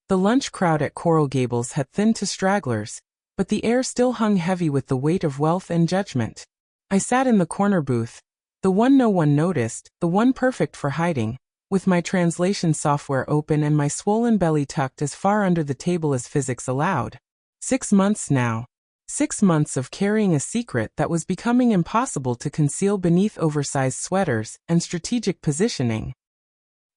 The lunch crowd at Coral Gables had thinned to stragglers, but the air still hung heavy with the weight of wealth and judgment. I sat in the corner booth, the one no one noticed, the one perfect for hiding, with my translation software open and my swollen belly tucked as far under the table as physics allowed. 6 months now. 6 months of carrying a secret that was becoming impossible to conceal beneath oversized sweaters and strategic positioning.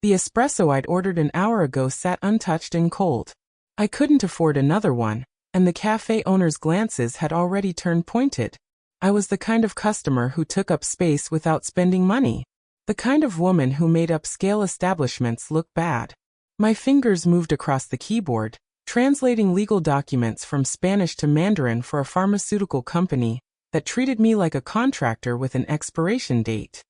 The espresso I'd ordered an hour ago sat untouched and cold. I couldn't afford another one, and the cafe owner's glances had already turned pointed. I was the kind of customer who took up space without spending money. The kind of woman who made upscale establishments look bad. My fingers moved across the keyboard, translating legal documents from Spanish to Mandarin for a pharmaceutical company that treated me like a contractor with an expiration date.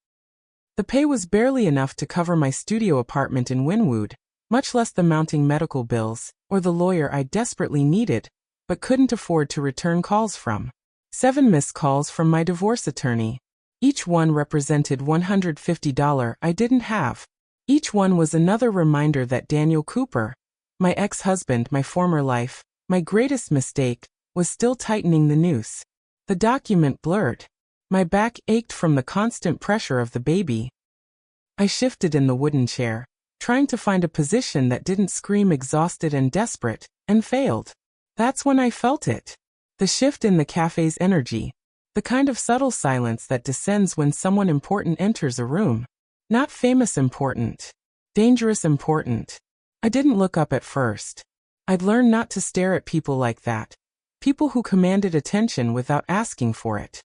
The pay was barely enough to cover my studio apartment in Wynwood, much less the mounting medical bills, or the lawyer I desperately needed, but couldn't afford to return calls from. 7 missed calls from my divorce attorney. Each one represented $150 I didn't have. Each one was another reminder that Daniel Cooper, my ex-husband, my former life, my greatest mistake, was still tightening the noose. The document blurred. My back ached from the constant pressure of the baby. I shifted in the wooden chair, trying to find a position that didn't scream exhausted and desperate, and failed. That's when I felt it. The shift in the cafe's energy. The kind of subtle silence that descends when someone important enters a room. Not famous important. Dangerous important. I didn't look up at first. I'd learned not to stare at people like that. People who commanded attention without asking for it.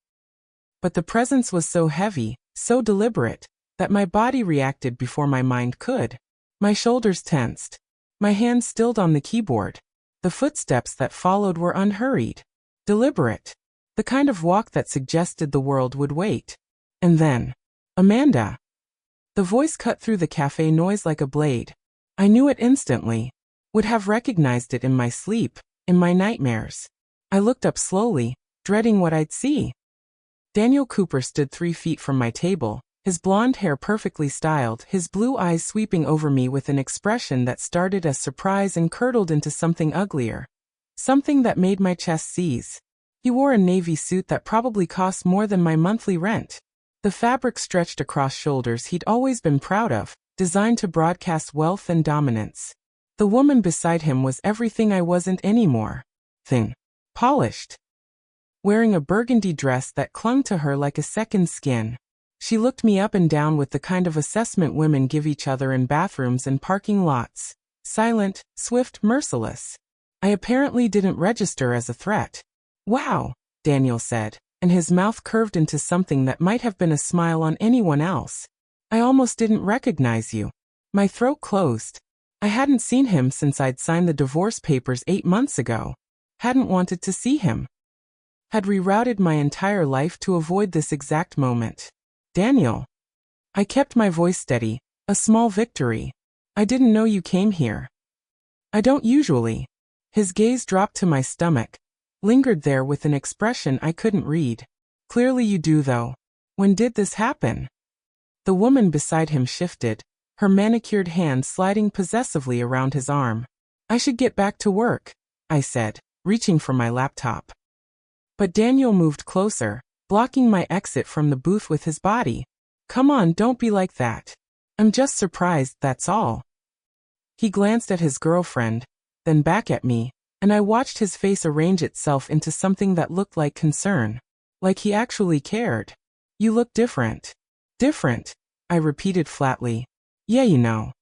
But the presence was so heavy, so deliberate, that my body reacted before my mind could. My shoulders tensed. My hands stilled on the keyboard. The footsteps that followed were unhurried. Deliberate. The kind of walk that suggested the world would wait. And then, Amanda. The voice cut through the cafe noise like a blade. I knew it instantly. Would have recognized it in my sleep, in my nightmares. I looked up slowly, dreading what I'd see. Daniel Cooper stood 3 feet from my table, his blonde hair perfectly styled, his blue eyes sweeping over me with an expression that started as surprise and curdled into something uglier. Something that made my chest seize. He wore a navy suit that probably cost more than my monthly rent. The fabric stretched across shoulders he'd always been proud of, designed to broadcast wealth and dominance. The woman beside him was everything I wasn't anymore. Thin. Polished. Wearing a burgundy dress that clung to her like a second skin. She looked me up and down with the kind of assessment women give each other in bathrooms and parking lots. Silent, swift, merciless. I apparently didn't register as a threat. Wow, Daniel said, and his mouth curved into something that might have been a smile on anyone else. I almost didn't recognize you. My throat closed. I hadn't seen him since I'd signed the divorce papers 8 months ago. Hadn't wanted to see him. Had rerouted my entire life to avoid this exact moment. Daniel. I kept my voice steady, a small victory. I didn't know you came here. I don't usually. His gaze dropped to my stomach, lingered there with an expression I couldn't read. Clearly you do though. When did this happen? The woman beside him shifted, her manicured hand sliding possessively around his arm. I should get back to work, I said, reaching for my laptop. But Daniel moved closer, blocking my exit from the booth with his body. Come on, don't be like that. I'm just surprised, that's all. He glanced at his girlfriend, then back at me, and I watched his face arrange itself into something that looked like concern. Like he actually cared. You look different. Different, I repeated flatly. Yeah, you know.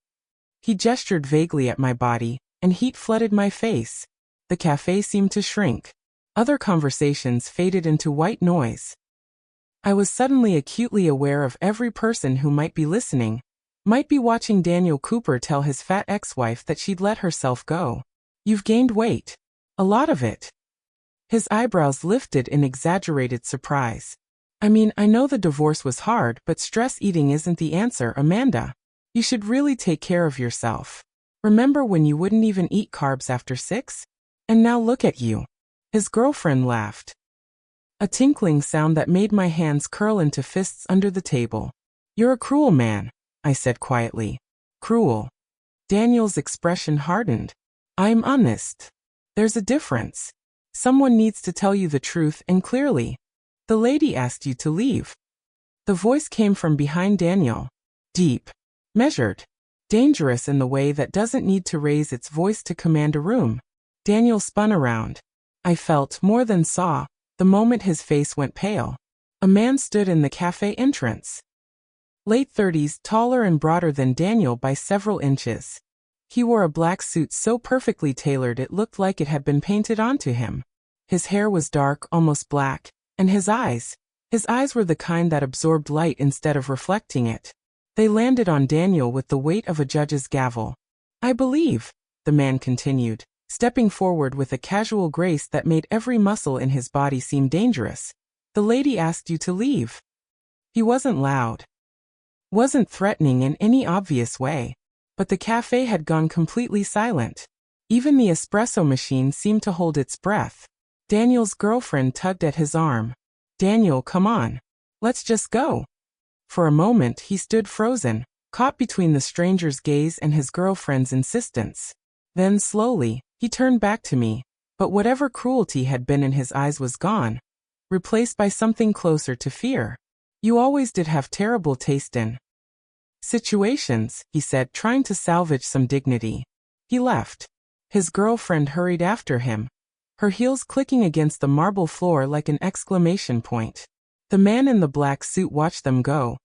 He gestured vaguely at my body, and heat flooded my face. The cafe seemed to shrink. Other conversations faded into white noise. I was suddenly acutely aware of every person who might be listening, might be watching Daniel Cooper tell his fat ex-wife that she'd let herself go. You've gained weight. A lot of it. His eyebrows lifted in exaggerated surprise. I mean, I know the divorce was hard, but stress eating isn't the answer, Amanda. You should really take care of yourself. Remember when you wouldn't even eat carbs after 6? And now look at you. His girlfriend laughed. A tinkling sound that made my hands curl into fists under the table. You're a cruel man, I said quietly. Cruel. Daniel's expression hardened. I'm honest. There's a difference. Someone needs to tell you the truth and clearly. The lady asked you to leave. The voice came from behind Daniel. Deep. Measured. Dangerous in the way that doesn't need to raise its voice to command a room. Daniel spun around. I felt, more than saw, the moment his face went pale. A man stood in the cafe entrance. Late 30s, taller and broader than Daniel by several inches. He wore a black suit so perfectly tailored it looked like it had been painted onto him. His hair was dark, almost black, and his eyes were the kind that absorbed light instead of reflecting it. They landed on Daniel with the weight of a judge's gavel. I believe, the man continued, stepping forward with a casual grace that made every muscle in his body seem dangerous. The lady asked you to leave. He wasn't loud. Wasn't threatening in any obvious way. But the cafe had gone completely silent. Even the espresso machine seemed to hold its breath. Daniel's girlfriend tugged at his arm. Daniel, come on. Let's just go. For a moment he stood frozen, caught between the stranger's gaze and his girlfriend's insistence. Then slowly, he turned back to me, but whatever cruelty had been in his eyes was gone, replaced by something closer to fear. You always did have terrible taste in situations, he said, trying to salvage some dignity. He left. His girlfriend hurried after him, her heels clicking against the marble floor like an exclamation point. The man in the black suit watched them go,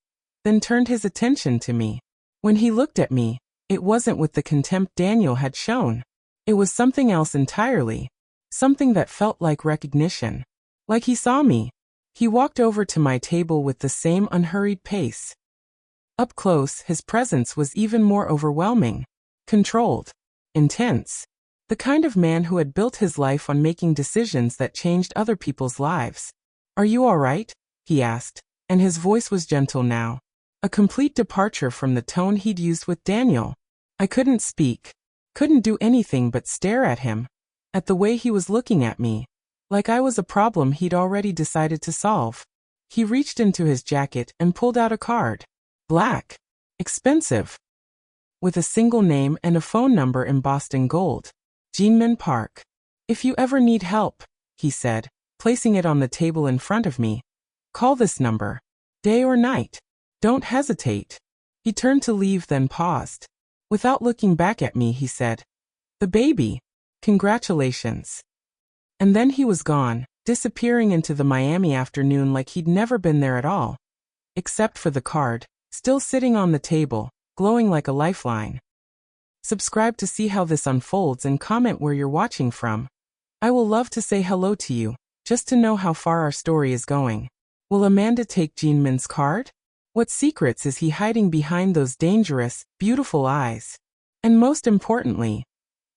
then turned his attention to me. When he looked at me, it wasn't with the contempt Daniel had shown. It was something else entirely. Something that felt like recognition. Like he saw me. He walked over to my table with the same unhurried pace. Up close, his presence was even more overwhelming. Controlled. Intense. The kind of man who had built his life on making decisions that changed other people's lives. Are you all right? He asked, and his voice was gentle now. A complete departure from the tone he'd used with Daniel. I couldn't speak. Couldn't do anything but stare at him. At the way he was looking at me. Like I was a problem he'd already decided to solve. He reached into his jacket and pulled out a card. Black. Expensive. With a single name and a phone number embossed in gold. Jinmin Park. If you ever need help, he said, placing it on the table in front of me. Call this number. Day or night. Don't hesitate. He turned to leave, then paused. Without looking back at me, he said, the baby. Congratulations. And then he was gone, disappearing into the Miami afternoon like he'd never been there at all. Except for the card, still sitting on the table, glowing like a lifeline. Subscribe to see how this unfolds and comment where you're watching from. I will love to say hello to you, just to know how far our story is going. Will Amanda take Jinmin's card? What secrets is he hiding behind those dangerous, beautiful eyes? And most importantly,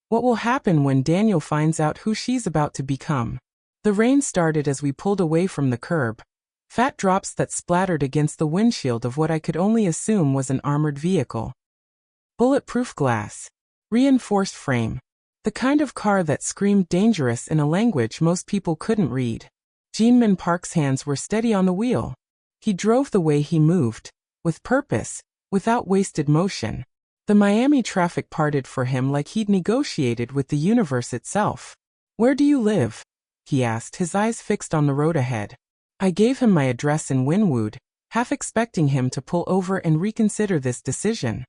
what will happen when Daniel finds out who she's about to become? The rain started as we pulled away from the curb. Fat drops that splattered against the windshield of what I could only assume was an armored vehicle. Bulletproof glass. Reinforced frame. The kind of car that screamed dangerous in a language most people couldn't read. Jinmin Park's hands were steady on the wheel. He drove the way he moved, with purpose, without wasted motion. The Miami traffic parted for him like he'd negotiated with the universe itself. Where do you live? He asked, his eyes fixed on the road ahead. I gave him my address in Wynwood, half expecting him to pull over and reconsider this decision.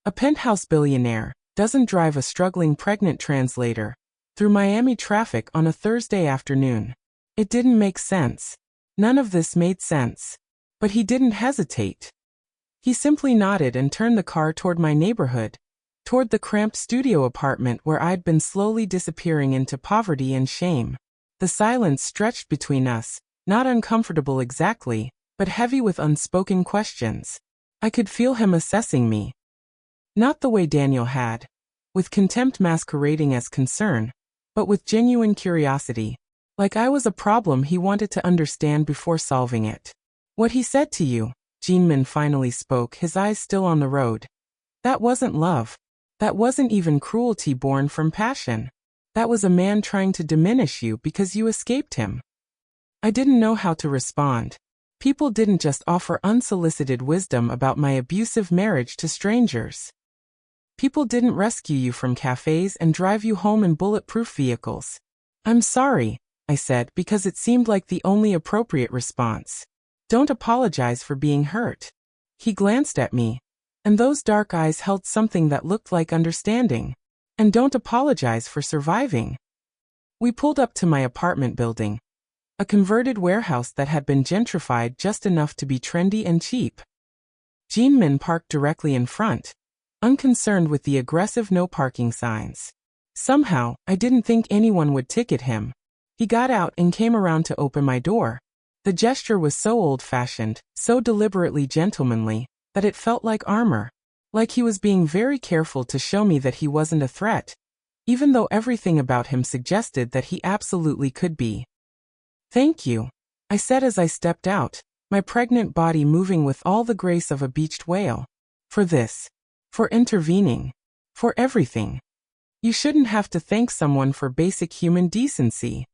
A penthouse billionaire doesn't drive a struggling pregnant translator through Miami traffic on a Thursday afternoon. It didn't make sense. None of this made sense. But he didn't hesitate. He simply nodded and turned the car toward my neighborhood, toward the cramped studio apartment where I'd been slowly disappearing into poverty and shame. The silence stretched between us, not uncomfortable exactly, but heavy with unspoken questions. I could feel him assessing me. Not the way Daniel had, with contempt masquerading as concern, but with genuine curiosity. Like I was a problem he wanted to understand before solving it. What he said to you, Jinmin finally spoke, his eyes still on the road. That wasn't love. That wasn't even cruelty born from passion. That was a man trying to diminish you because you escaped him. I didn't know how to respond. People didn't just offer unsolicited wisdom about my abusive marriage to strangers. People didn't rescue you from cafes and drive you home in bulletproof vehicles. I'm sorry, I said, because it seemed like the only appropriate response. Don't apologize for being hurt. He glanced at me, and those dark eyes held something that looked like understanding. And don't apologize for surviving. We pulled up to my apartment building, a converted warehouse that had been gentrified just enough to be trendy and cheap. Min parked directly in front, unconcerned with the aggressive no parking signs. Somehow, I didn't think anyone would ticket him. He got out and came around to open my door. The gesture was so old-fashioned, so deliberately gentlemanly, that it felt like armor. Like he was being very careful to show me that he wasn't a threat, even though everything about him suggested that he absolutely could be. Thank you, I said as I stepped out, my pregnant body moving with all the grace of a beached whale. For this. For intervening. For everything. You shouldn't have to thank someone for basic human decency.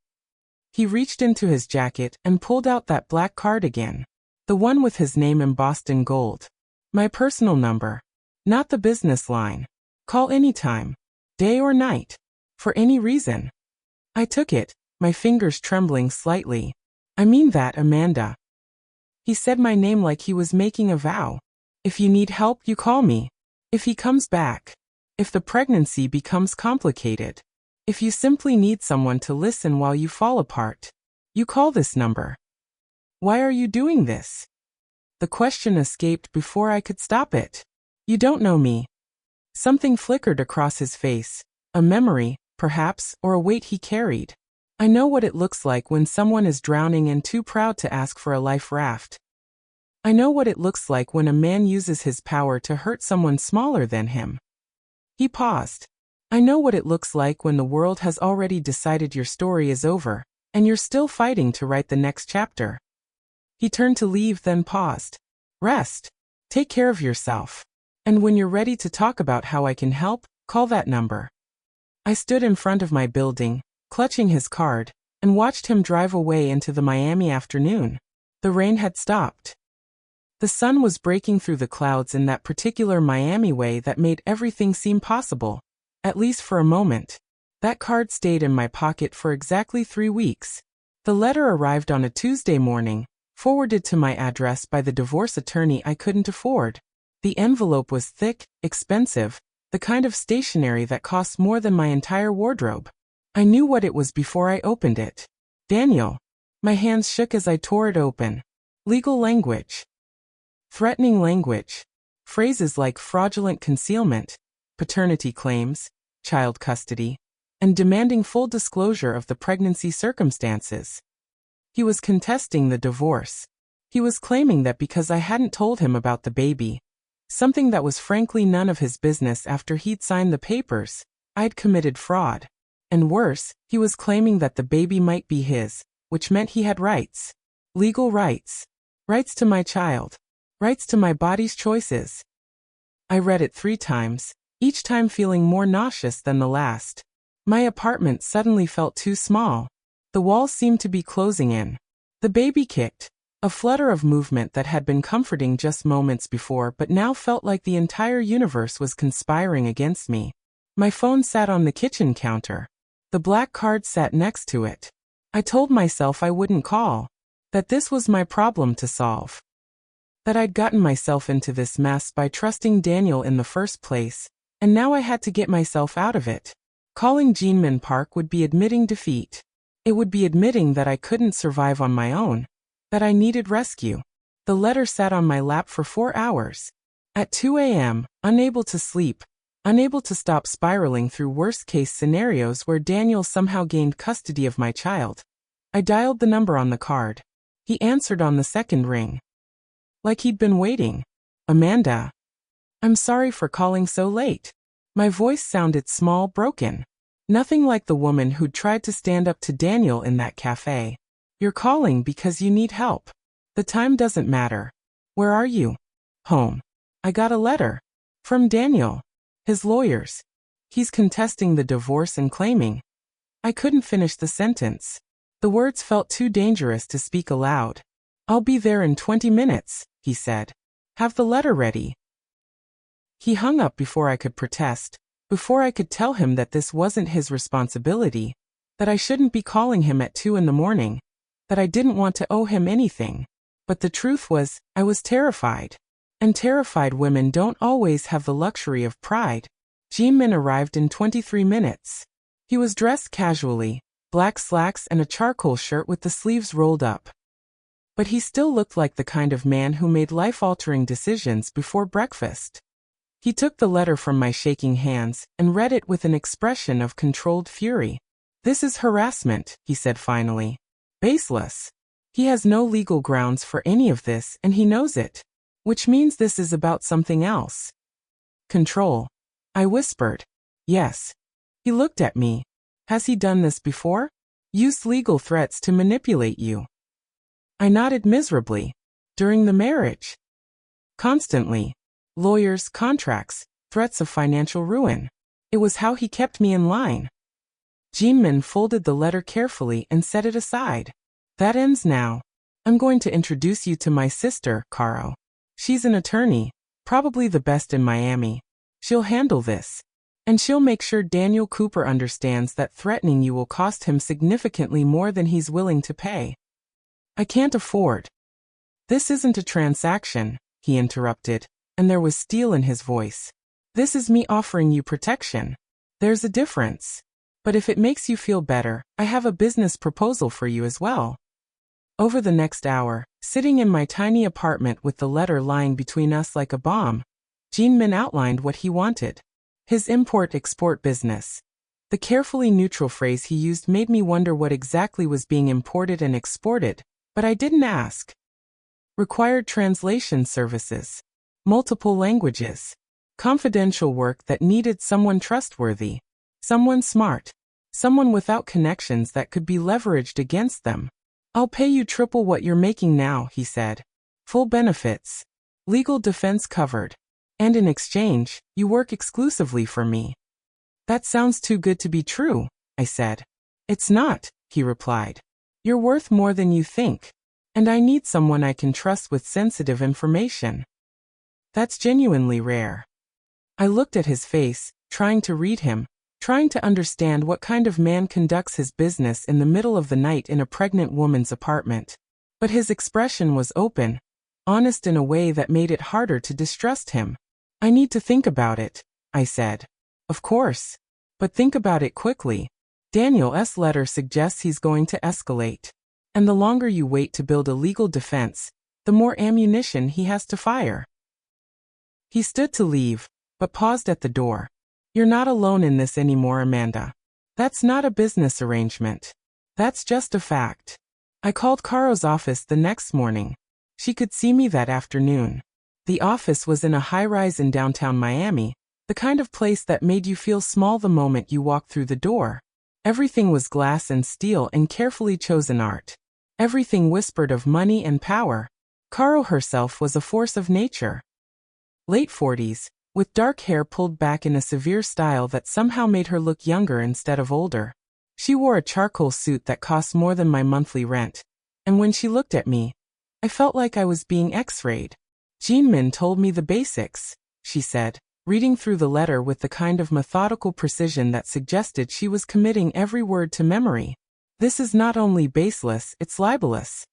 He reached into his jacket and pulled out that black card again. The one with his name embossed in gold. My personal number. Not the business line. Call anytime. Day or night. For any reason. I took it, my fingers trembling slightly. I mean that, Amanda. He said my name like he was making a vow. If you need help, you call me. If he comes back. If the pregnancy becomes complicated. If you simply need someone to listen while you fall apart. You call this number. Why are you doing this? The question escaped before I could stop it. You don't know me. Something flickered across his face. A memory, perhaps, or a weight he carried. I know what it looks like when someone is drowning and too proud to ask for a life raft. I know what it looks like when a man uses his power to hurt someone smaller than him. He paused. I know what it looks like when the world has already decided your story is over, and you're still fighting to write the next chapter. He turned to leave, then paused. Rest. Take care of yourself. And when you're ready to talk about how I can help, call that number. I stood in front of my building, clutching his card, and watched him drive away into the Miami afternoon. The rain had stopped. The sun was breaking through the clouds in that particular Miami way that made everything seem possible, at least for a moment. That card stayed in my pocket for exactly 3 weeks. The letter arrived on a Tuesday morning, forwarded to my address by the divorce attorney I couldn't afford. The envelope was thick, expensive, the kind of stationery that costs more than my entire wardrobe. I knew what it was before I opened it. Daniel. My hands shook as I tore it open. Legal language. Threatening language. Phrases like fraudulent concealment, paternity claims, child custody, and demanding full disclosure of the pregnancy circumstances. He was contesting the divorce. He was claiming that because I hadn't told him about the baby, something that was frankly none of his business after he'd signed the papers, I'd committed fraud. And worse, he was claiming that the baby might be his, which meant he had rights. Legal rights. Rights to my child. Rights to my body's choices. I read it 3 times, each time feeling more nauseous than the last. My apartment suddenly felt too small. The walls seemed to be closing in. The baby kicked. A flutter of movement that had been comforting just moments before but now felt like the entire universe was conspiring against me. My phone sat on the kitchen counter. The black card sat next to it. I told myself I wouldn't call. That this was my problem to solve. That I'd gotten myself into this mess by trusting Daniel in the first place, and now I had to get myself out of it. Calling Min Park would be admitting defeat. It would be admitting that I couldn't survive on my own, that I needed rescue. The letter sat on my lap for 4 hours. At 2 a.m., unable to sleep, unable to stop spiraling through worst-case scenarios where Daniel somehow gained custody of my child, I dialed the number on the card. He answered on the second ring. Like he'd been waiting. Amanda. I'm sorry for calling so late. My voice sounded small, broken. Nothing like the woman who'd tried to stand up to Daniel in that cafe. You're calling because you need help. The time doesn't matter. Where are you? Home. I got a letter. From Daniel. His lawyers. He's contesting the divorce and claiming. I couldn't finish the sentence. The words felt too dangerous to speak aloud. I'll be there in 20 minutes, he said. Have the letter ready. He hung up before I could protest, before I could tell him that this wasn't his responsibility, that I shouldn't be calling him at 2 in the morning, that I didn't want to owe him anything. But the truth was, I was terrified. And terrified women don't always have the luxury of pride. Jimin arrived in 23 minutes. He was dressed casually, black slacks and a charcoal shirt with the sleeves rolled up. But he still looked like the kind of man who made life-altering decisions before breakfast. He took the letter from my shaking hands and read it with an expression of controlled fury. "This is harassment," he said finally. "Baseless. He has no legal grounds for any of this and he knows it. Which means this is about something else." "Control," I whispered. "Yes." He looked at me. "Has he done this before? Used legal threats to manipulate you?" I nodded miserably. "During the marriage?" "Constantly. Lawyers, contracts, threats of financial ruin. It was how he kept me in line." Jimin folded the letter carefully and set it aside. "That ends now. I'm going to introduce you to my sister, Caro. She's an attorney, probably the best in Miami. She'll handle this. And she'll make sure Daniel Cooper understands that threatening you will cost him significantly more than he's willing to pay." "I can't afford." "This isn't a transaction," he interrupted, and there was steel in his voice. "This is me offering you protection. There's a difference. But if it makes you feel better, I have a business proposal for you as well." Over the next hour, sitting in my tiny apartment with the letter lying between us like a bomb, Jimin outlined what he wanted. His import-export business. The carefully neutral phrase he used made me wonder what exactly was being imported and exported, but I didn't ask. Required translation services. Multiple languages. Confidential work that needed someone trustworthy. Someone smart. Someone without connections that could be leveraged against them. "I'll pay you triple what you're making now," he said. "Full benefits. Legal defense covered. And in exchange, you work exclusively for me." "That sounds too good to be true," I said. "It's not," he replied. "You're worth more than you think. And I need someone I can trust with sensitive information." "That's genuinely rare." I looked at his face, trying to read him, trying to understand what kind of man conducts his business in the middle of the night in a pregnant woman's apartment. But his expression was open, honest in a way that made it harder to distrust him. "I need to think about it," I said. "Of course. But think about it quickly. Daniel's letter suggests he's going to escalate. And the longer you wait to build a legal defense, the more ammunition he has to fire." He stood to leave, but paused at the door. "You're not alone in this anymore, Amanda. That's not a business arrangement. That's just a fact." I called Caro's office the next morning. She could see me that afternoon. The office was in a high-rise in downtown Miami, the kind of place that made you feel small the moment you walked through the door. Everything was glass and steel and carefully chosen art. Everything whispered of money and power. Caro herself was a force of nature. Late 40s, with dark hair pulled back in a severe style that somehow made her look younger instead of older. She wore a charcoal suit that cost more than my monthly rent. And when she looked at me, I felt like I was being X-rayed. "Jimin told me the basics," she said, reading through the letter with the kind of methodical precision that suggested she was committing every word to memory. "This is not only baseless, it's libelous.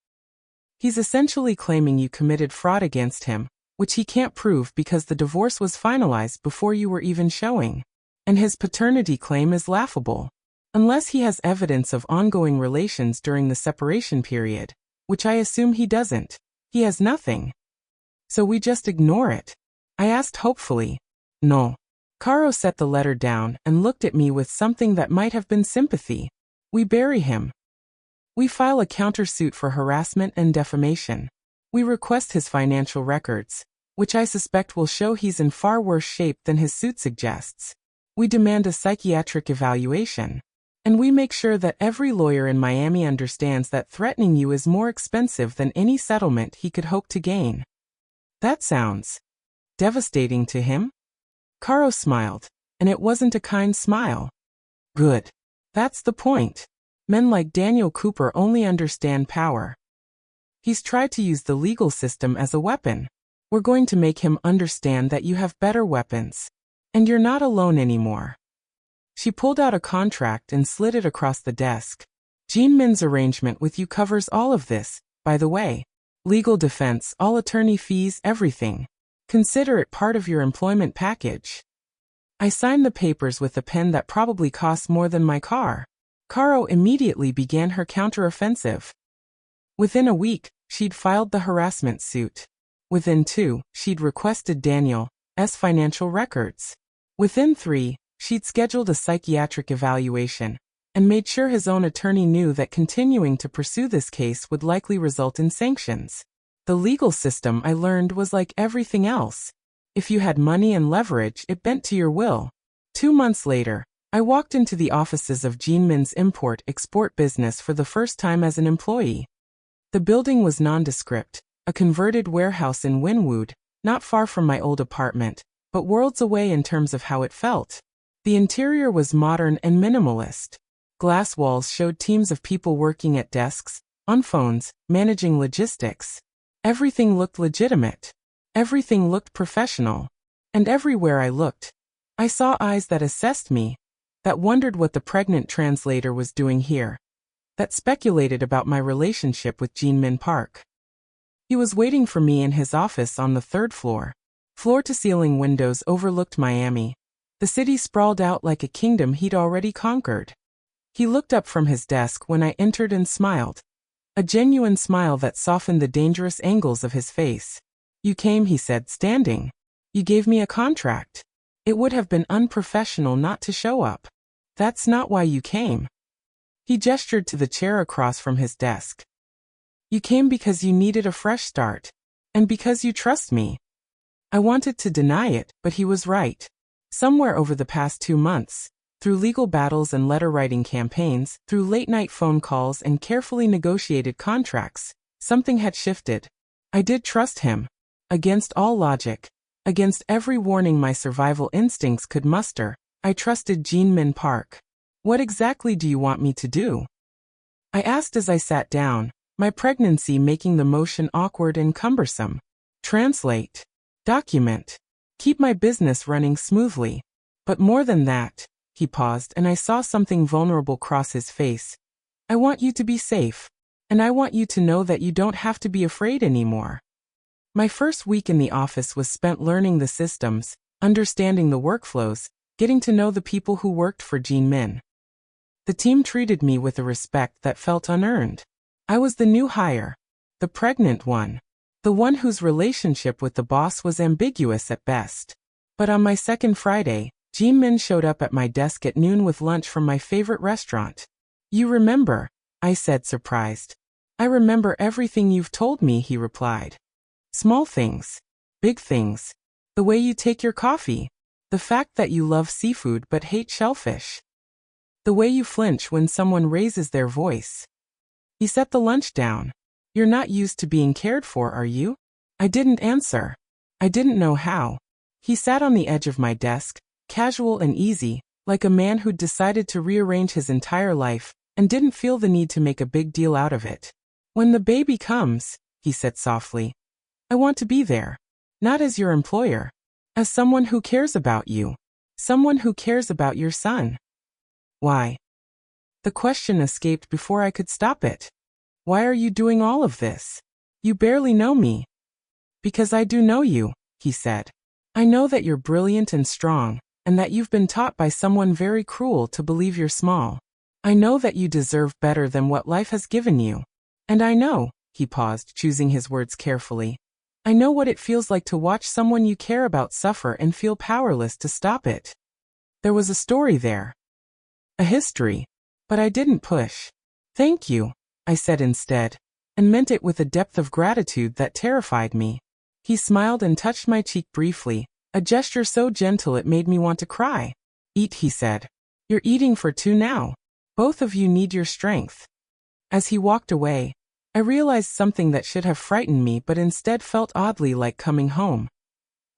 He's essentially claiming you committed fraud against him, which he can't prove because the divorce was finalized before you were even showing. And his paternity claim is laughable. Unless he has evidence of ongoing relations during the separation period, which I assume he doesn't. He has nothing. So we just ignore it?" I asked hopefully. "No." Caro set the letter down and looked at me with something that might have been sympathy. "We bury him. We file a countersuit for harassment and defamation. We request his financial records, which I suspect will show he's in far worse shape than his suit suggests. We demand a psychiatric evaluation. And we make sure that every lawyer in Miami understands that threatening you is more expensive than any settlement he could hope to gain." "That sounds devastating to him?" Caro smiled, and it wasn't a kind smile. "Good. That's the point. Men like Daniel Cooper only understand power. He's tried to use the legal system as a weapon. We're going to make him understand that you have better weapons. And you're not alone anymore. She pulled out a contract and slid it across the desk. Jin Min's arrangement with you covers all of this, by the way. Legal defense, all attorney fees, everything. Consider it part of your employment package. I signed the papers with a pen that probably cost more than my car. Caro immediately began her counteroffensive. Within a week, she'd filed the harassment suit. Within 2, she'd requested Daniel's financial records. Within 3, she'd scheduled a psychiatric evaluation and made sure his own attorney knew that continuing to pursue this case would likely result in sanctions. The legal system, I learned, was like everything else. If you had money and leverage, it bent to your will. 2 months later, I walked into the offices of Jin Min's import-export business for the first time as an employee. The building was nondescript, a converted warehouse in Wynwood, not far from my old apartment, but worlds away in terms of how it felt. The interior was modern and minimalist. Glass walls showed teams of people working at desks, on phones, managing logistics. Everything looked legitimate. Everything looked professional. And everywhere I looked, I saw eyes that assessed me, that wondered what the pregnant translator was doing here, that speculated about my relationship with Jin Min Park. He was waiting for me in his office on the 3rd floor. Floor-to-ceiling windows overlooked Miami. The city sprawled out like a kingdom he'd already conquered. He looked up from his desk when I entered and smiled. A genuine smile that softened the dangerous angles of his face. You came, he said, standing. You gave me a contract. It would have been unprofessional not to show up. That's not why you came. He gestured to the chair across from his desk. You came because you needed a fresh start. And because you trust me. I wanted to deny it, but he was right. Somewhere over the past 2 months, through legal battles and letter-writing campaigns, through late-night phone calls and carefully negotiated contracts, something had shifted. I did trust him. Against all logic, against every warning my survival instincts could muster, I trusted Jin Min Park. What exactly do you want me to do? I asked as I sat down, my pregnancy making the motion awkward and cumbersome. Translate. Document. Keep my business running smoothly. But more than that, he paused and I saw something vulnerable cross his face. I want you to be safe. And I want you to know that you don't have to be afraid anymore. My first week in the office was spent learning the systems, understanding the workflows, getting to know the people who worked for Jin Min. The team treated me with a respect that felt unearned. I was the new hire, the pregnant one, the one whose relationship with the boss was ambiguous at best. But on my second Friday, Jin Min showed up at my desk at noon with lunch from my favorite restaurant. You remember, I said, surprised. I remember everything you've told me, he replied. Small things, big things, the way you take your coffee, the fact that you love seafood but hate shellfish, the way you flinch when someone raises their voice. He set the lunch down. You're not used to being cared for, are you? I didn't answer. I didn't know how. He sat on the edge of my desk, casual and easy, like a man who'd decided to rearrange his entire life and didn't feel the need to make a big deal out of it. When the baby comes, he said softly, I want to be there. Not as your employer. As someone who cares about you. Someone who cares about your son. Why? The question escaped before I could stop it. Why are you doing all of this? You barely know me. Because I do know you, he said. I know that you're brilliant and strong, and that you've been taught by someone very cruel to believe you're small. I know that you deserve better than what life has given you. And I know, he paused, choosing his words carefully. I know what it feels like to watch someone you care about suffer and feel powerless to stop it. There was a story there. A history. But I didn't push. Thank you, I said instead, and meant it with a depth of gratitude that terrified me. He smiled and touched my cheek briefly, a gesture so gentle it made me want to cry. Eat, he said. You're eating for 2 now. Both of you need your strength. As he walked away, I realized something that should have frightened me but instead felt oddly like coming home.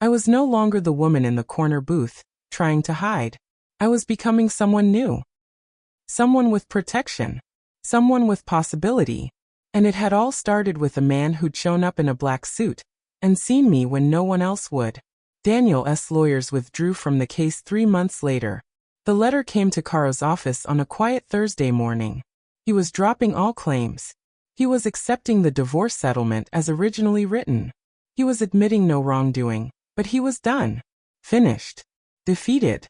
I was no longer the woman in the corner booth, trying to hide. I was becoming someone new. Someone with protection. Someone with possibility. And it had all started with a man who'd shown up in a black suit and seen me when no one else would. Daniel's lawyers withdrew from the case 3 months later. The letter came to Caro's office on a quiet Thursday morning. He was dropping all claims. He was accepting the divorce settlement as originally written. He was admitting no wrongdoing, but he was done. Finished. Defeated.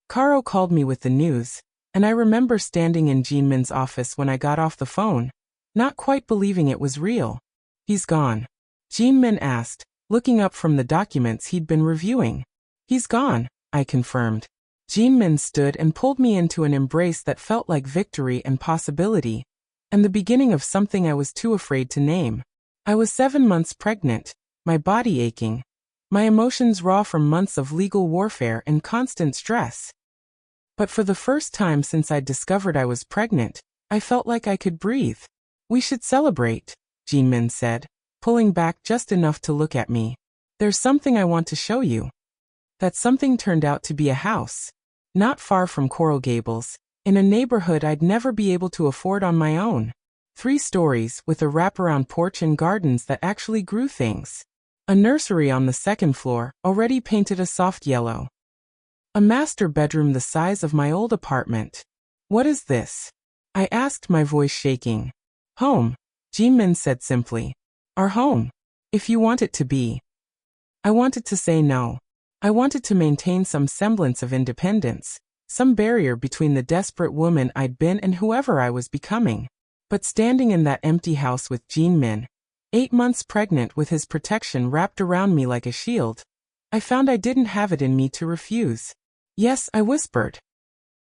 Caro called me with the news, and I remember standing in Jinmin's office when I got off the phone, not quite believing it was real. He's gone. Jinmin asked, looking up from the documents he'd been reviewing. He's gone, I confirmed. Jinmin stood and pulled me into an embrace that felt like victory and possibility, and the beginning of something I was too afraid to name. I was 7 months pregnant, my body aching, my emotions raw from months of legal warfare and constant stress. But for the first time since I'd discovered I was pregnant, I felt like I could breathe. We should celebrate, Jinmin said, pulling back just enough to look at me. There's something I want to show you. That something turned out to be a house. Not far from Coral Gables, in a neighborhood I'd never be able to afford on my own. 3 stories with a wraparound porch and gardens that actually grew things. A nursery on the 2nd floor, already painted a soft yellow. A master bedroom the size of my old apartment. What is this? I asked, my voice shaking. Home, Jinmin said simply. Our home. If you want it to be. I wanted to say no. I wanted to maintain some semblance of independence, some barrier between the desperate woman I'd been and whoever I was becoming. But standing in that empty house with Jinmin, 8 months pregnant with his protection wrapped around me like a shield, I found I didn't have it in me to refuse. Yes, I whispered.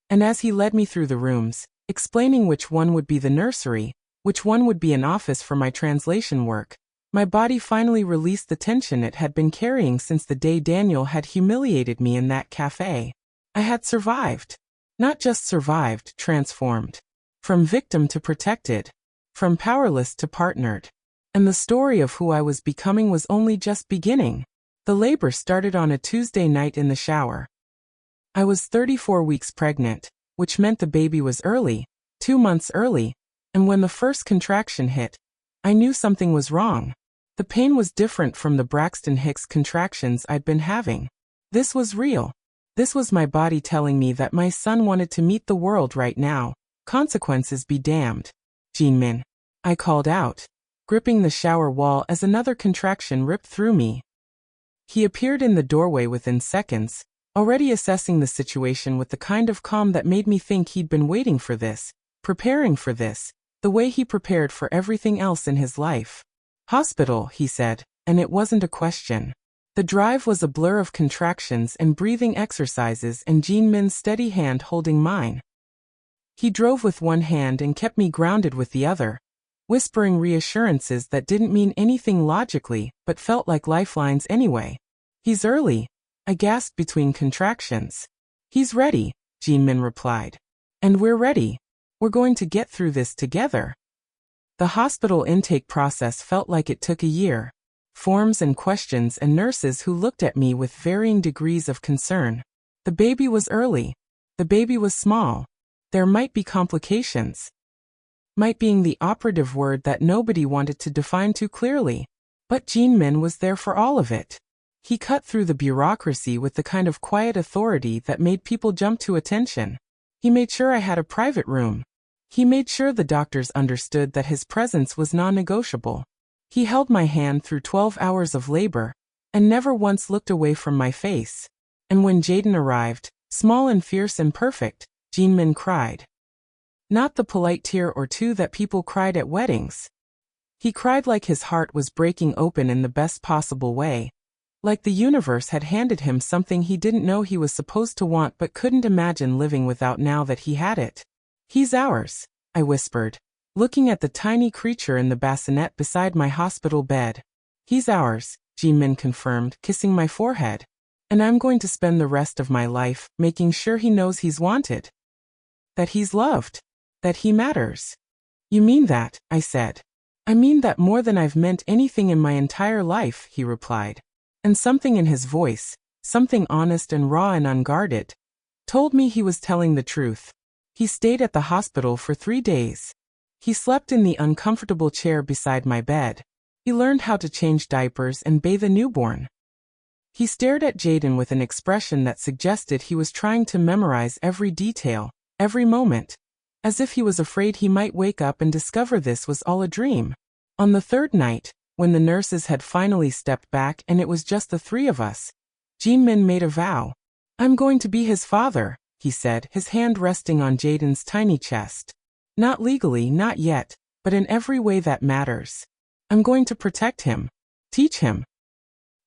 And as he led me through the rooms, explaining which one would be the nursery, which one would be an office for my translation work, my body finally released the tension it had been carrying since the day Daniel had humiliated me in that cafe. I had survived. Not just survived, transformed. From victim to protected. From powerless to partnered. And the story of who I was becoming was only just beginning. The labor started on a Tuesday night in the shower. I was 34 weeks pregnant, which meant the baby was early, 2 months early, and when the first contraction hit, I knew something was wrong. The pain was different from the Braxton Hicks contractions I'd been having. This was real. This was my body telling me that my son wanted to meet the world right now. Consequences be damned. Jinmin. I called out, gripping the shower wall as another contraction ripped through me. He appeared in the doorway within seconds, already assessing the situation with the kind of calm that made me think he'd been waiting for this, preparing for this, the way he prepared for everything else in his life. Hospital, he said, and it wasn't a question. The drive was a blur of contractions and breathing exercises and Jinmin's steady hand holding mine. He drove with one hand and kept me grounded with the other, whispering reassurances that didn't mean anything logically, but felt like lifelines anyway. He's early, I gasped between contractions. He's ready, Jinmin replied. And we're ready. We're going to get through this together. The hospital intake process felt like it took a year. Forms and questions and nurses who looked at me with varying degrees of concern. The baby was early. The baby was small. There might be complications. Might being the operative word that nobody wanted to define too clearly. But Jinmin was there for all of it. He cut through the bureaucracy with the kind of quiet authority that made people jump to attention. He made sure I had a private room. He made sure the doctors understood that his presence was non-negotiable. He held my hand through 12 hours of labor, and never once looked away from my face. And when Jaden arrived, small and fierce and perfect, Jinmin cried. Not the polite tear or two that people cried at weddings. He cried like his heart was breaking open in the best possible way. Like the universe had handed him something he didn't know he was supposed to want but couldn't imagine living without now that he had it. He's ours, I whispered, looking at the tiny creature in the bassinet beside my hospital bed. He's ours, Jinmin confirmed, kissing my forehead. And I'm going to spend the rest of my life making sure he knows he's wanted. That he's loved. That he matters. You mean that, I said. I mean that more than I've meant anything in my entire life, he replied. And something in his voice, something honest and raw and unguarded, told me he was telling the truth. He stayed at the hospital for 3 days. He slept in the uncomfortable chair beside my bed. He learned how to change diapers and bathe a newborn. He stared at Jaden with an expression that suggested he was trying to memorize every detail, every moment, as if he was afraid he might wake up and discover this was all a dream. On the third night, when the nurses had finally stepped back and it was just the three of us, Jinmin made a vow. "I'm going to be his father," he said, his hand resting on Jaden's tiny chest. "Not legally, not yet, but in every way that matters. I'm going to protect him, teach him,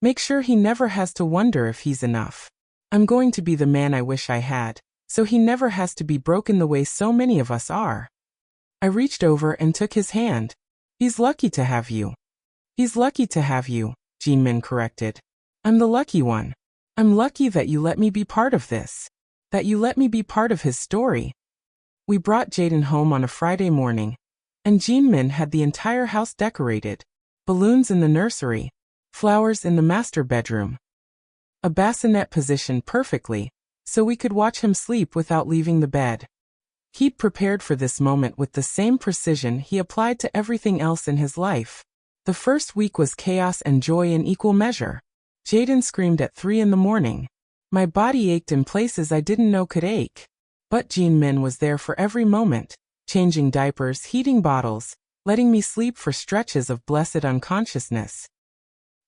make sure he never has to wonder if he's enough. I'm going to be the man I wish I had, so he never has to be broken the way so many of us are." I reached over and took his hand. "He's lucky to have you." "He's lucky to have you," Jinmin corrected. "I'm the lucky one. I'm lucky that you let me be part of this. That you let me be part of his story." We brought Jaden home on a Friday morning, and Jinmin had the entire house decorated. Balloons in the nursery, flowers in the master bedroom, a bassinet positioned perfectly, so we could watch him sleep without leaving the bed. He'd prepared for this moment with the same precision he applied to everything else in his life. The first week was chaos and joy in equal measure. Jaden screamed at 3 in the morning. My body ached in places I didn't know could ache. But Jinmin was there for every moment, changing diapers, heating bottles, letting me sleep for stretches of blessed unconsciousness.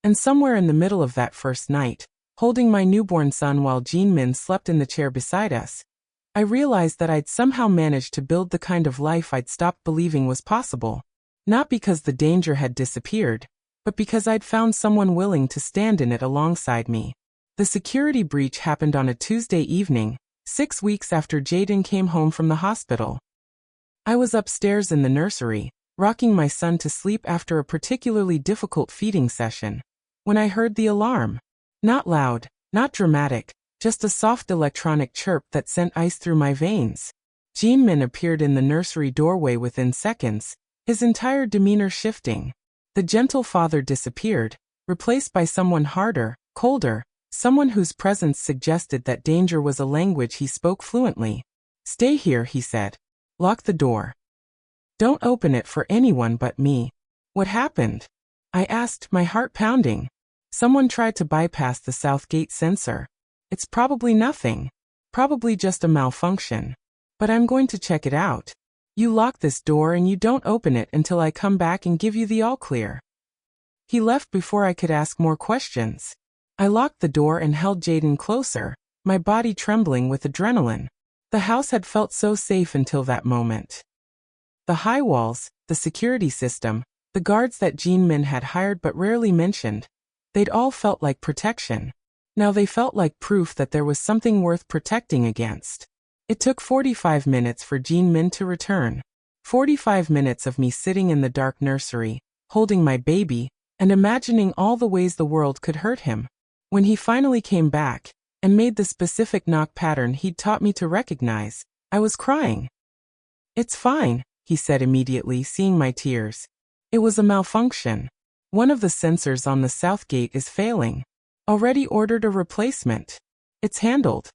And somewhere in the middle of that first night, holding my newborn son while Jinmin slept in the chair beside us, I realized that I'd somehow managed to build the kind of life I'd stopped believing was possible. Not because the danger had disappeared, but because I'd found someone willing to stand in it alongside me. The security breach happened on a Tuesday evening, 6 weeks after Jaden came home from the hospital. I was upstairs in the nursery, rocking my son to sleep after a particularly difficult feeding session, when I heard the alarm. Not loud, not dramatic, just a soft electronic chirp that sent ice through my veins. Jinmin appeared in the nursery doorway within seconds, his entire demeanor shifting. The gentle father disappeared, replaced by someone harder, colder, someone whose presence suggested that danger was a language he spoke fluently. "Stay here," he said. "Lock the door. Don't open it for anyone but me." "What happened?" I asked, my heart pounding. "Someone tried to bypass the south gate sensor. It's probably nothing. Probably just a malfunction. But I'm going to check it out. You lock this door and you don't open it until I come back and give you the all clear." He left before I could ask more questions. I locked the door and held Jaden closer, my body trembling with adrenaline. The house had felt so safe until that moment. The high walls, the security system, the guards that Jinmin had hired but rarely mentioned, they'd all felt like protection. Now they felt like proof that there was something worth protecting against. It took 45 minutes for Jinmin to return. 45 minutes of me sitting in the dark nursery, holding my baby, and imagining all the ways the world could hurt him. When he finally came back, and made the specific knock pattern he'd taught me to recognize, I was crying. "It's fine," he said immediately, seeing my tears. "It was a malfunction. One of the sensors on the south gate is failing. Already ordered a replacement. It's handled."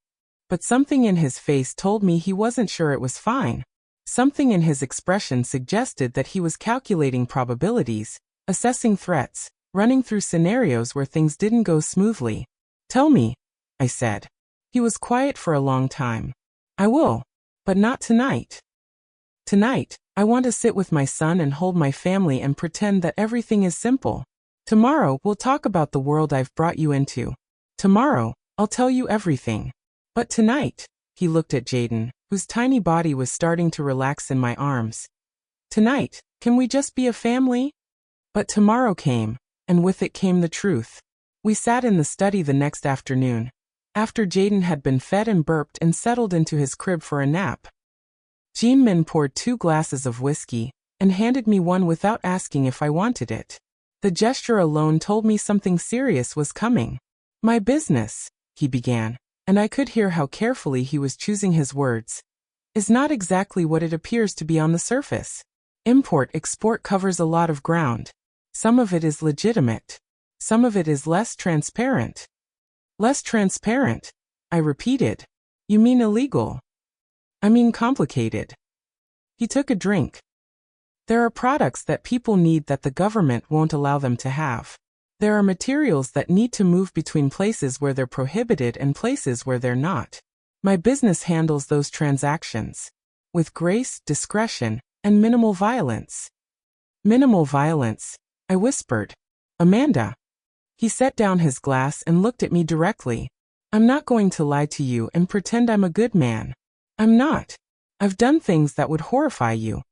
But something in his face told me he wasn't sure it was fine. Something in his expression suggested that he was calculating probabilities, assessing threats, running through scenarios where things didn't go smoothly. "Tell me," I said. He was quiet for a long time. "I will. But not tonight. Tonight, I want to sit with my son and hold my family and pretend that everything is simple. Tomorrow, we'll talk about the world I've brought you into. Tomorrow, I'll tell you everything. But tonight," he looked at Jaden, whose tiny body was starting to relax in my arms. "Tonight, can we just be a family?" But tomorrow came, and with it came the truth. We sat in the study the next afternoon, after Jaden had been fed and burped and settled into his crib for a nap. Jinmin poured 2 glasses of whiskey, and handed me one without asking if I wanted it. The gesture alone told me something serious was coming. "My business," he began, and I could hear how carefully he was choosing his words, "is not exactly what it appears to be on the surface. Import-export covers a lot of ground. Some of it is legitimate. Some of it is less transparent." "Less transparent," I repeated. "You mean illegal?" "I mean complicated." He took a drink. There are products that people need that the government won't allow them to have. There are materials that need to move between places where they're prohibited and places where they're not. My business handles those transactions with grace, discretion, and minimal violence. Minimal violence, I whispered. Amanda. He set down his glass and looked at me directly. I'm not going to lie to you and pretend I'm a good man. I'm not. I've done things that would horrify you.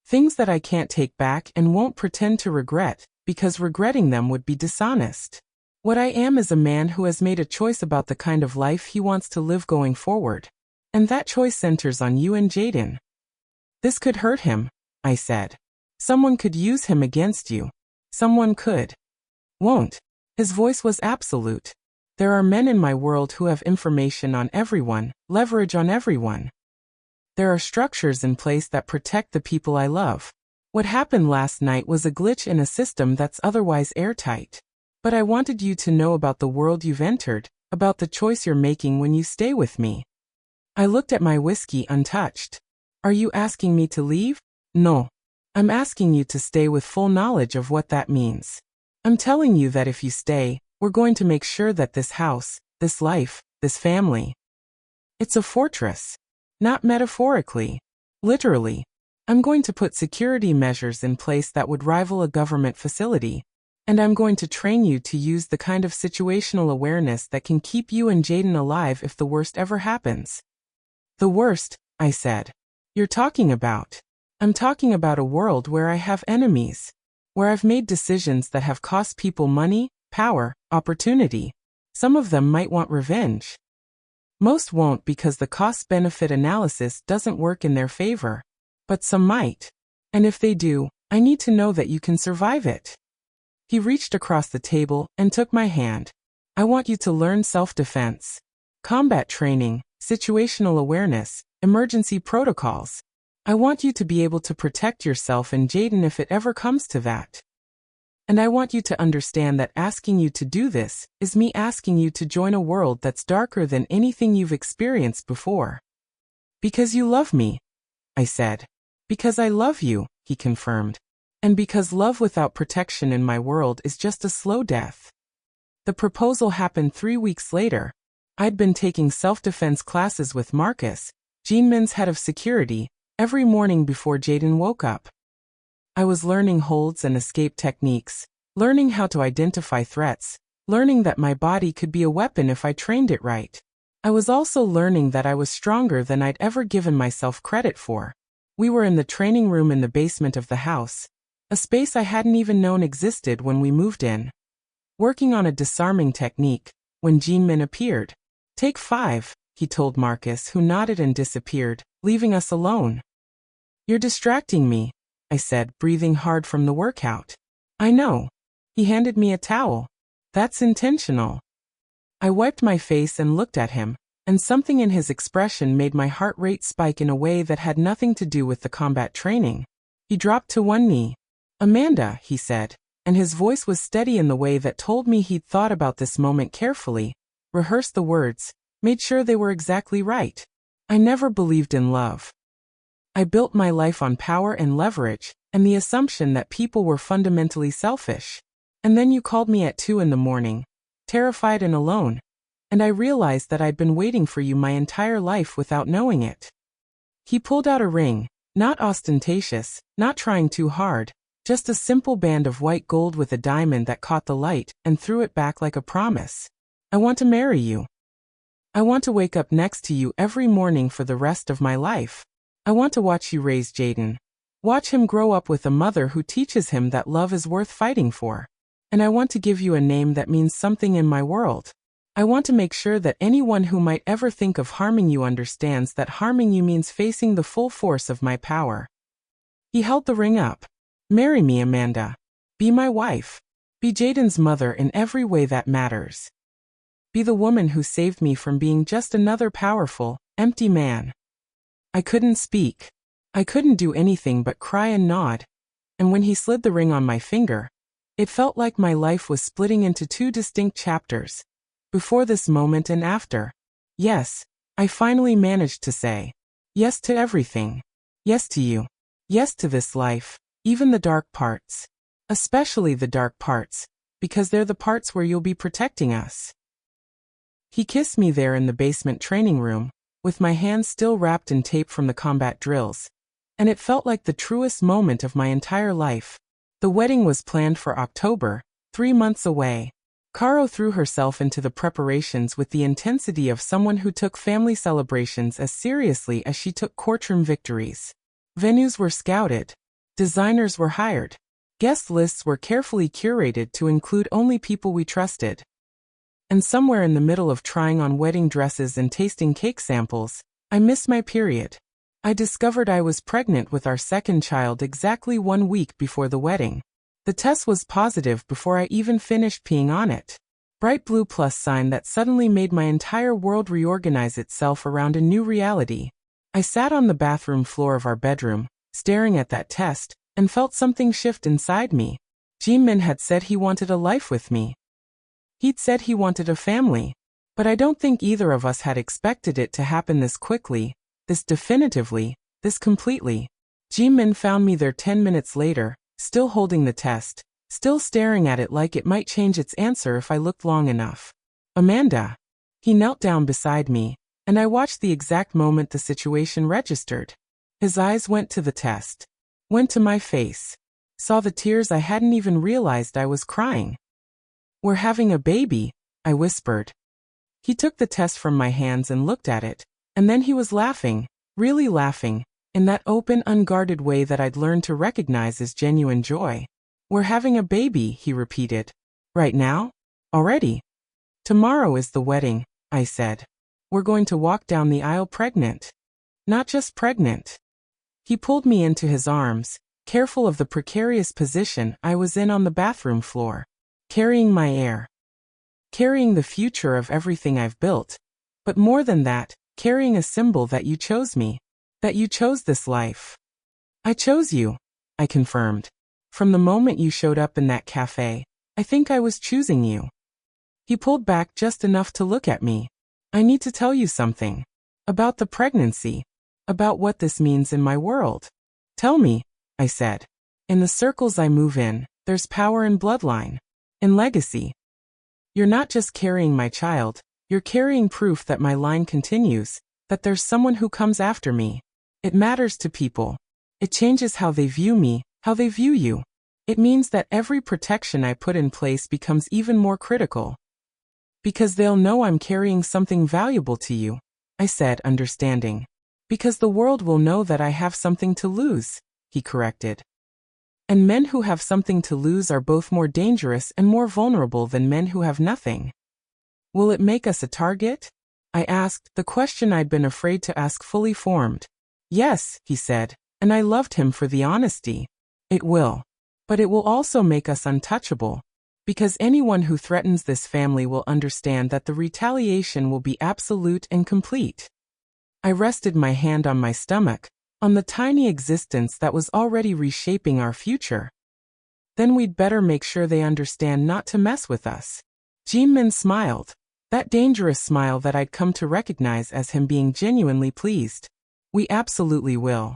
Things that I can't take back and won't pretend to regret, because regretting them would be dishonest. What I am is a man who has made a choice about the kind of life he wants to live going forward. And that choice centers on you and Jaden. This could hurt him, I said. Someone could use him against you. Someone could. Won't. His voice was absolute. There are men in my world who have information on everyone, leverage on everyone. There are structures in place that protect the people I love. What happened last night was a glitch in a system that's otherwise airtight. But I wanted you to know about the world you've entered, about the choice you're making when you stay with me. I looked at my whiskey untouched. Are you asking me to leave? No. I'm asking you to stay with full knowledge of what that means. I'm telling you that if you stay, we're going to make sure that this house, this life, this family. It's a fortress. Not metaphorically. Literally. I'm going to put security measures in place that would rival a government facility. And I'm going to train you to use the kind of situational awareness that can keep you and Jaden alive if the worst ever happens. The worst, I said. You're talking about. I'm talking about a world where I have enemies. Where I've made decisions that have cost people money, power, opportunity. Some of them might want revenge. Most won't because the cost-benefit analysis doesn't work in their favor. But some might. And if they do, I need to know that you can survive it. He reached across the table and took my hand. I want you to learn self-defense. Combat training, situational awareness, emergency protocols. I want you to be able to protect yourself and Jaden if it ever comes to that. And I want you to understand that asking you to do this is me asking you to join a world that's darker than anything you've experienced before. Because you love me, I said. Because I love you, he confirmed. And because love without protection in my world is just a slow death. The proposal happened 3 weeks later. I'd been taking self-defense classes with Marcus, Jeanmin's head of security, every morning before Jaden woke up. I was learning holds and escape techniques, learning how to identify threats, learning that my body could be a weapon if I trained it right. I was also learning that I was stronger than I'd ever given myself credit for. We were in the training room in the basement of the house, a space I hadn't even known existed when we moved in. Working on a disarming technique, when Jeanmin appeared. Take 5, he told Marcus, who nodded and disappeared, leaving us alone. You're distracting me, I said, breathing hard from the workout. I know. He handed me a towel. That's intentional. I wiped my face and looked at him, and something in his expression made my heart rate spike in a way that had nothing to do with the combat training. He dropped to one knee. Amanda, he said, and his voice was steady in the way that told me he'd thought about this moment carefully, rehearsed the words, made sure they were exactly right. I never believed in love. I built my life on power and leverage, and the assumption that people were fundamentally selfish. And then you called me at 2 a.m, terrified and alone, and I realized that I'd been waiting for you my entire life without knowing it. He pulled out a ring, not ostentatious, not trying too hard, just a simple band of white gold with a diamond that caught the light and threw it back like a promise. I want to marry you. I want to wake up next to you every morning for the rest of my life. I want to watch you raise Jaden. Watch him grow up with a mother who teaches him that love is worth fighting for. And I want to give you a name that means something in my world. I want to make sure that anyone who might ever think of harming you understands that harming you means facing the full force of my power. He held the ring up. Marry me, Amanda. Be my wife. Be Jaden's mother in every way that matters. Be the woman who saved me from being just another powerful, empty man. I couldn't speak. I couldn't do anything but cry and nod. And when he slid the ring on my finger, it felt like my life was splitting into 2 distinct chapters. Before this moment and after. Yes, I finally managed to say. Yes to everything. Yes to you. Yes to this life, even the dark parts. Especially the dark parts, because they're the parts where you'll be protecting us. He kissed me there in the basement training room, with my hands still wrapped in tape from the combat drills. And it felt like the truest moment of my entire life. The wedding was planned for October, 3 months away. Caro threw herself into the preparations with the intensity of someone who took family celebrations as seriously as she took courtroom victories. Venues were scouted. Designers were hired. Guest lists were carefully curated to include only people we trusted. And somewhere in the middle of trying on wedding dresses and tasting cake samples, I missed my period. I discovered I was pregnant with our second child exactly 1 week before the wedding. The test was positive before I even finished peeing on it. Bright blue plus sign that suddenly made my entire world reorganize itself around a new reality. I sat on the bathroom floor of our bedroom, staring at that test, and felt something shift inside me. Jimin had said he wanted a life with me. He'd said he wanted a family. But I don't think either of us had expected it to happen this quickly, this definitively, this completely. Jimin found me there 10 minutes later, still holding the test, still staring at it like it might change its answer if I looked long enough. Amanda. He knelt down beside me, and I watched the exact moment the situation registered. His eyes went to the test. Went to my face. Saw the tears I hadn't even realized I was crying. "We're having a baby," I whispered. He took the test from my hands and looked at it, and then he was laughing, really laughing, in that open, unguarded way that I'd learned to recognize as genuine joy. "We're having a baby," he repeated. "Right now? Already?" "Tomorrow is the wedding," I said. "We're going to walk down the aisle pregnant. Not just pregnant." He pulled me into his arms, careful of the precarious position I was in on the bathroom floor. Carrying my heir. Carrying the future of everything I've built. But more than that, carrying a symbol that you chose me. That you chose this life. "I chose you," I confirmed. "From the moment you showed up in that cafe, I think I was choosing you." He pulled back just enough to look at me. "I need to tell you something. About the pregnancy. About what this means in my world." "Tell me," I said. "In the circles I move in, there's power in bloodline. In legacy. You're not just carrying my child, you're carrying proof that my line continues, that there's someone who comes after me. It matters to people. It changes how they view me, how they view you. It means that every protection I put in place becomes even more critical. Because they'll know I'm carrying something valuable to you," I said, understanding. "Because the world will know that I have something to lose," he corrected. "And men who have something to lose are both more dangerous and more vulnerable than men who have nothing." "Will it make us a target?" I asked, the question I'd been afraid to ask fully formed. "Yes," he said, and I loved him for the honesty. "It will. But it will also make us untouchable. Because anyone who threatens this family will understand that the retaliation will be absolute and complete." I rested my hand on my stomach, on the tiny existence that was already reshaping our future. "Then we'd better make sure they understand not to mess with us." Jimin smiled. That dangerous smile that I'd come to recognize as him being genuinely pleased. "We absolutely will."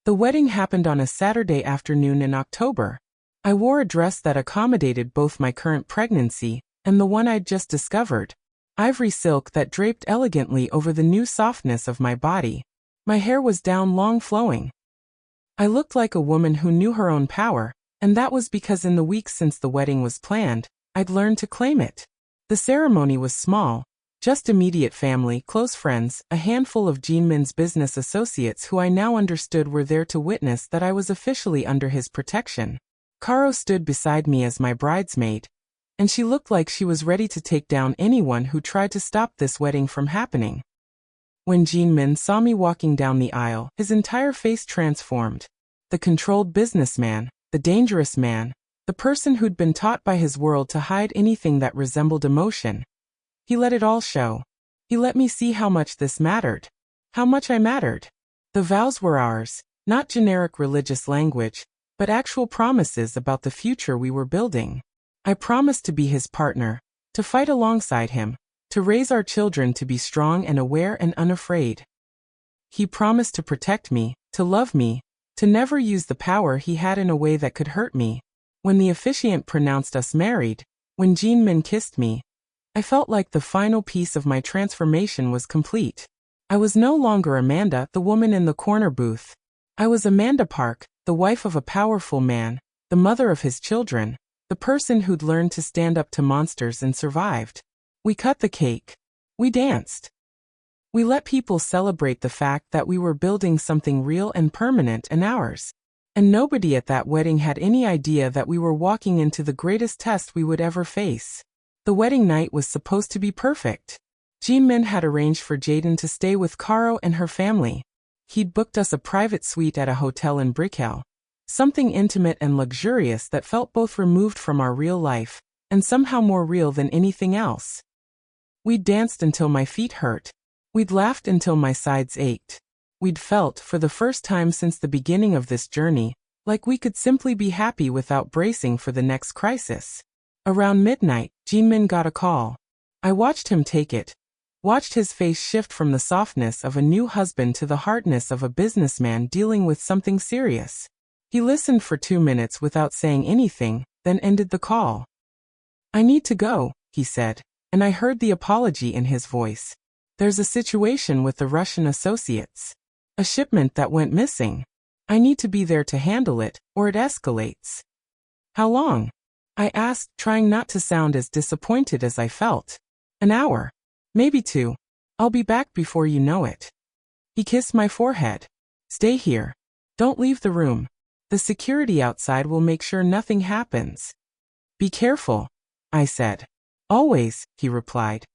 The wedding happened on a Saturday afternoon in October. I wore a dress that accommodated both my current pregnancy and the one I'd just discovered. Ivory silk that draped elegantly over the new softness of my body. My hair was down, long, flowing. I looked like a woman who knew her own power, and that was because in the weeks since the wedding was planned, I'd learned to claim it. The ceremony was small, just immediate family, close friends, a handful of Jimin's business associates who I now understood were there to witness that I was officially under his protection. Caro stood beside me as my bridesmaid, and she looked like she was ready to take down anyone who tried to stop this wedding from happening. When Jimin saw me walking down the aisle, his entire face transformed. The controlled businessman, the dangerous man, the person who'd been taught by his world to hide anything that resembled emotion. He let it all show. He let me see how much this mattered. How much I mattered. The vows were ours, not generic religious language, but actual promises about the future we were building. I promised to be his partner, to fight alongside him, to raise our children to be strong and aware and unafraid. He promised to protect me, to love me, To never use the power he had in a way that could hurt me. When the officiant pronounced us married, when Jin-min kissed me, I felt like the final piece of my transformation was complete. I was no longer Amanda, the woman in the corner booth. I was Amanda Park, the wife of a powerful man, the mother of his children, the person who'd learned to stand up to monsters and survived. We cut the cake. We danced. We let people celebrate the fact that we were building something real and permanent and ours. And nobody at that wedding had any idea that we were walking into the greatest test we would ever face. The wedding night was supposed to be perfect. Jin-min had arranged for Jaden to stay with Karo and her family. He'd booked us a private suite at a hotel in Brickell. Something intimate and luxurious that felt both removed from our real life, and somehow more real than anything else. We'd danced until my feet hurt. We'd laughed until my sides ached. We'd felt, for the first time since the beginning of this journey, like we could simply be happy without bracing for the next crisis. Around midnight, Jin-min got a call. I watched him take it. Watched his face shift from the softness of a new husband to the hardness of a businessman dealing with something serious. He listened for 2 minutes without saying anything, then ended the call. "I need to go," he said, and I heard the apology in his voice. "There's a situation with the Russian associates. A shipment that went missing. I need to be there to handle it, or it escalates." "How long?" I asked, trying not to sound as disappointed as I felt. "An hour. Maybe 2. I'll be back before you know it." He kissed my forehead. "Stay here. Don't leave the room. The security outside will make sure nothing happens." "Be careful," I said. "Always," he replied.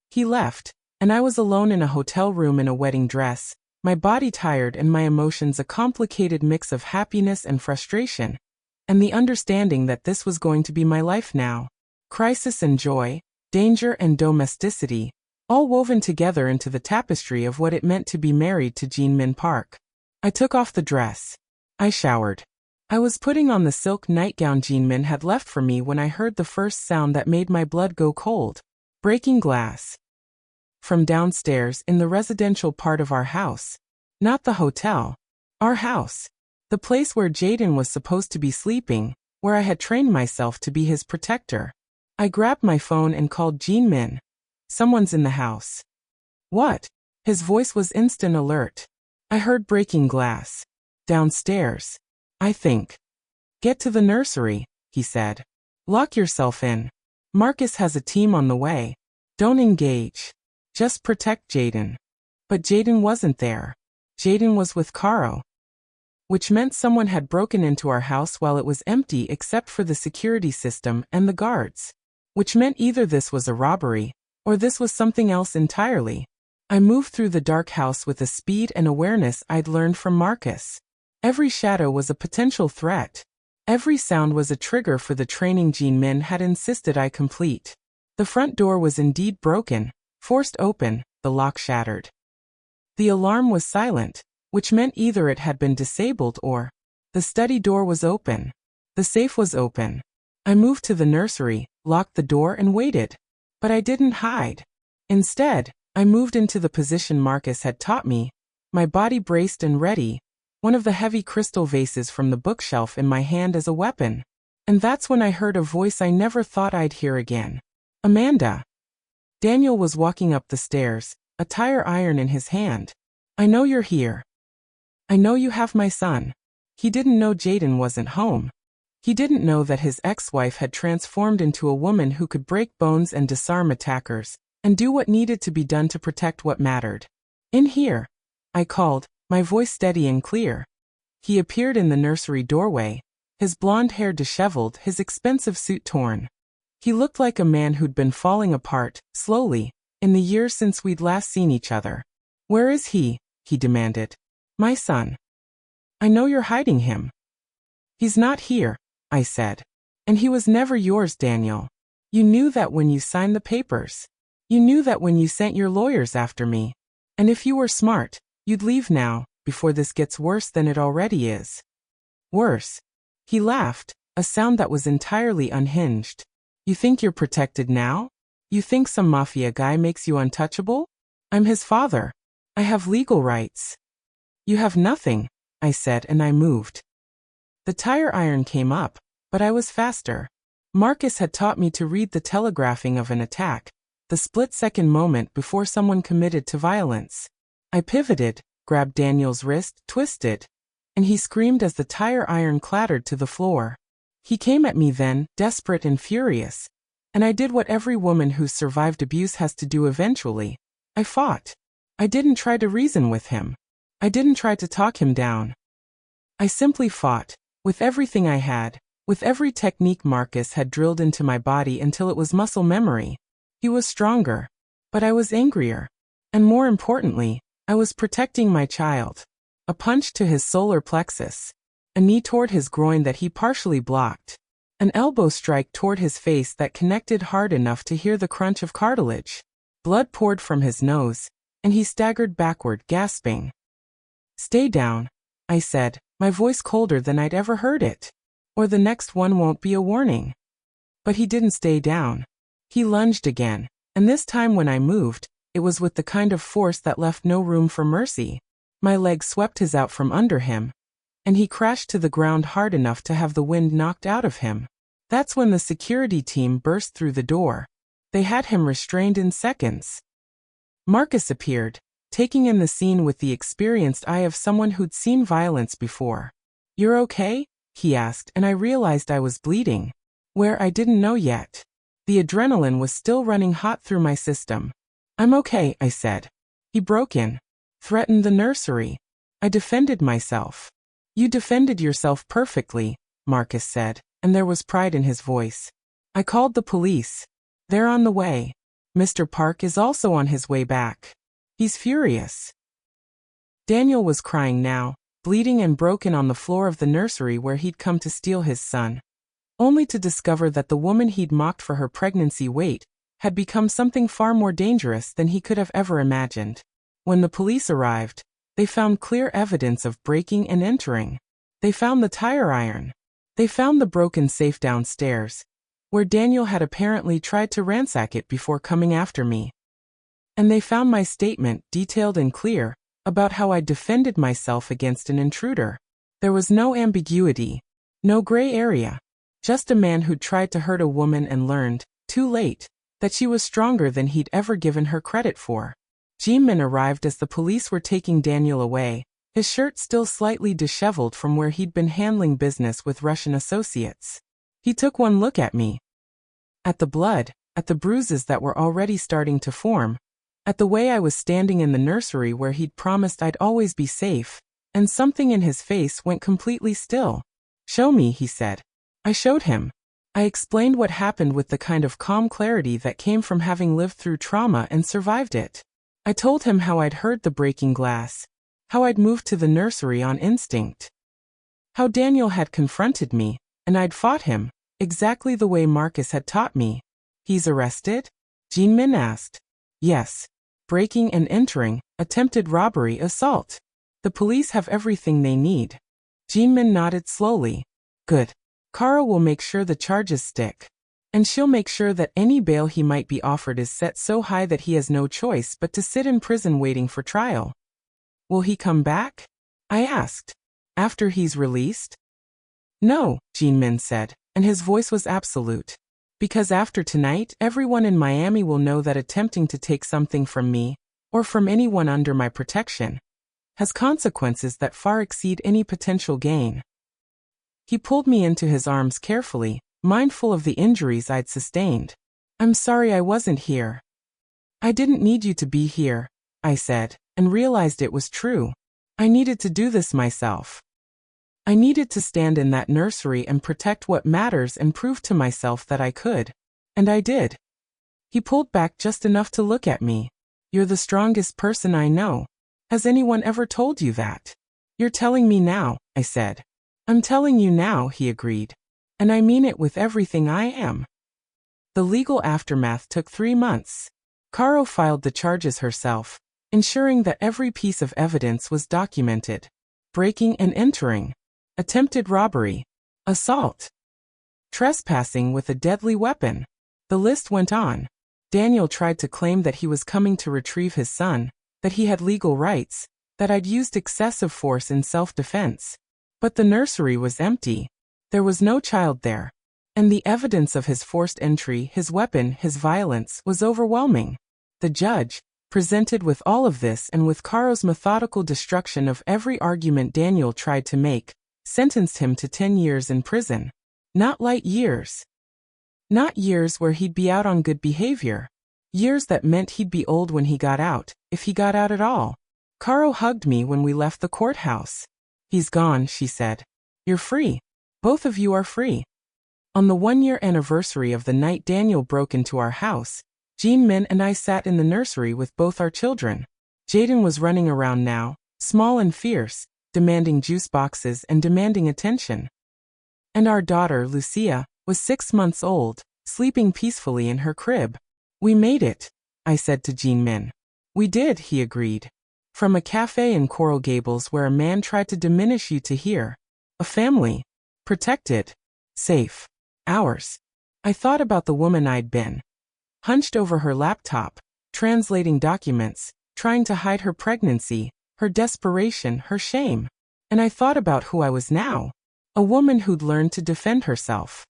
He left, and I was alone in a hotel room in a wedding dress, my body tired and my emotions a complicated mix of happiness and frustration, and the understanding that this was going to be my life now. Crisis and joy, danger and domesticity, all woven together into the tapestry of what it meant to be married to Jin-min Park. I took off the dress. I showered. I was putting on the silk nightgown Jin-min had left for me when I heard the first sound that made my blood go cold. Breaking glass. From downstairs in the residential part of our house. Not the hotel. Our house. The place where Jaden was supposed to be sleeping, where I had trained myself to be his protector. I grabbed my phone and called Jin-min. "Someone's in the house." "What?" His voice was instant alert. "I heard breaking glass. Downstairs. I think." "Get to the nursery," he said. "Lock yourself in. Marcus has a team on the way. Don't engage. Just protect Jaden." But Jaden wasn't there. Jaden was with Karo. Which meant someone had broken into our house while it was empty except for the security system and the guards. Which meant either this was a robbery, or this was something else entirely. I moved through the dark house with a speed and awareness I'd learned from Marcus. Every shadow was a potential threat. Every sound was a trigger for the training Jin-min had insisted I complete. The front door was indeed broken, forced open, the lock shattered. The alarm was silent, which meant either it had been disabled or the study door was open. The safe was open. I moved to the nursery, locked the door and waited. But I didn't hide. Instead, I moved into the position Marcus had taught me, my body braced and ready, one of the heavy crystal vases from the bookshelf in my hand as a weapon. And that's when I heard a voice I never thought I'd hear again. "Amanda." Daniel was walking up the stairs, a tire iron in his hand. "I know you're here. I know you have my son." He didn't know Jaden wasn't home. He didn't know that his ex-wife had transformed into a woman who could break bones and disarm attackers, and do what needed to be done to protect what mattered. "In here," I called, my voice steady and clear. He appeared in the nursery doorway, his blonde hair disheveled, his expensive suit torn. He looked like a man who'd been falling apart, slowly, in the years since we'd last seen each other. "Where is he?" he demanded. "My son. I know you're hiding him." "He's not here," I said. "And he was never yours, Daniel. You knew that when you signed the papers. You knew that when you sent your lawyers after me. And if you were smart, you'd leave now, before this gets worse than it already is." "Worse?" He laughed, a sound that was entirely unhinged. "You think you're protected now? You think some mafia guy makes you untouchable? I'm his father. I have legal rights." "You have nothing," I said, and I moved. The tire iron came up, but I was faster. Marcus had taught me to read the telegraphing of an attack, the split-second moment before someone committed to violence. I pivoted, grabbed Daniel's wrist, twisted, and he screamed as the tire iron clattered to the floor. He came at me then, desperate and furious, and I did what every woman who's survived abuse has to do eventually. I fought. I didn't try to reason with him. I didn't try to talk him down. I simply fought, with everything I had, with every technique Marcus had drilled into my body until it was muscle memory. He was stronger, but I was angrier. And more importantly, I was protecting my child. A punch to his solar plexus. A knee toward his groin that he partially blocked. An elbow strike toward his face that connected hard enough to hear the crunch of cartilage. Blood poured from his nose, and he staggered backward, gasping. "Stay down," I said, my voice colder than I'd ever heard it. "Or the next one won't be a warning." But he didn't stay down. He lunged again, and this time when I moved, it was with the kind of force that left no room for mercy. My leg swept his out from under him, and he crashed to the ground hard enough to have the wind knocked out of him. That's when the security team burst through the door. They had him restrained in seconds. Marcus appeared, taking in the scene with the experienced eye of someone who'd seen violence before. "You're okay?" he asked, and I realized I was bleeding. Where I didn't know yet. The adrenaline was still running hot through my system. "I'm okay," I said. He broke in. "Threatened the nursery." I defended myself. "You defended yourself perfectly," Marcus said, and there was pride in his voice. "I called the police. They're on the way. Mr. Park is also on his way back. He's furious." Daniel was crying now, bleeding and broken on the floor of the nursery where he'd come to steal his son. Only to discover that the woman he'd mocked for her pregnancy weight had become something far more dangerous than he could have ever imagined. When the police arrived, they found clear evidence of breaking and entering. They found the tire iron. They found the broken safe downstairs, where Daniel had apparently tried to ransack it before coming after me. And they found my statement, detailed and clear, about how I defended myself against an intruder. There was no ambiguity, no gray area. Just a man who'd tried to hurt a woman and learned, too late, that she was stronger than he'd ever given her credit for. Jimin arrived as the police were taking Daniel away, his shirt still slightly disheveled from where he'd been handling business with Russian associates. He took one look at me. At the blood, at the bruises that were already starting to form, at the way I was standing in the nursery where he'd promised I'd always be safe, and something in his face went completely still. "Show me," he said. I showed him. I explained what happened with the kind of calm clarity that came from having lived through trauma and survived it. I told him how I'd heard the breaking glass, how I'd moved to the nursery on instinct, how Daniel had confronted me, and I'd fought him, exactly the way Marcus had taught me. "He's arrested?" Jinmin asked. "Yes. Breaking and entering, attempted robbery, assault. The police have everything they need." Jinmin nodded slowly. "Good. Kara will make sure the charges stick. And she'll make sure that any bail he might be offered is set so high that he has no choice but to sit in prison waiting for trial." "Will he come back?" I asked. "After he's released?" "No," Jinmin said, and his voice was absolute. "Because after tonight, everyone in Miami will know that attempting to take something from me, or from anyone under my protection, has consequences that far exceed any potential gain." He pulled me into his arms carefully, mindful of the injuries I'd sustained. "I'm sorry I wasn't here." "I didn't need you to be here," I said, and realized it was true. I needed to do this myself. I needed to stand in that nursery and protect what matters and prove to myself that I could. And I did. He pulled back just enough to look at me. "You're the strongest person I know. Has anyone ever told you that?" "You're telling me now," I said. "I'm telling you now," he agreed. "And I mean it with everything I am." The legal aftermath took 3 months. Caro filed the charges herself, ensuring that every piece of evidence was documented. Breaking and entering, attempted robbery, assault, trespassing with a deadly weapon. The list went on. Daniel tried to claim that he was coming to retrieve his son, that he had legal rights, that I'd used excessive force in self-defense. But the nursery was empty. There was no child there. And the evidence of his forced entry, his weapon, his violence, was overwhelming. The judge, presented with all of this and with Caro's methodical destruction of every argument Daniel tried to make, sentenced him to 10 years in prison. Not light years. Not years where he'd be out on good behavior. Years that meant he'd be old when he got out, if he got out at all. Caro hugged me when we left the courthouse. He's gone, she said. You're free. Both of you are free. On the 1-year anniversary of the night Daniel broke into our house, Jean Min and I sat in the nursery with both our children. Jaden was running around now, small and fierce, demanding juice boxes and demanding attention. And our daughter, Lucia, was 6 months old, sleeping peacefully in her crib. We made it, I said to Jean Min. We did, he agreed. From a cafe in Coral Gables where a man tried to diminish you to here. A family. Protected. Safe. Ours. I thought about the woman I'd been. Hunched over her laptop, translating documents, trying to hide her pregnancy, her desperation, her shame. And I thought about who I was now. A woman who'd learned to defend herself.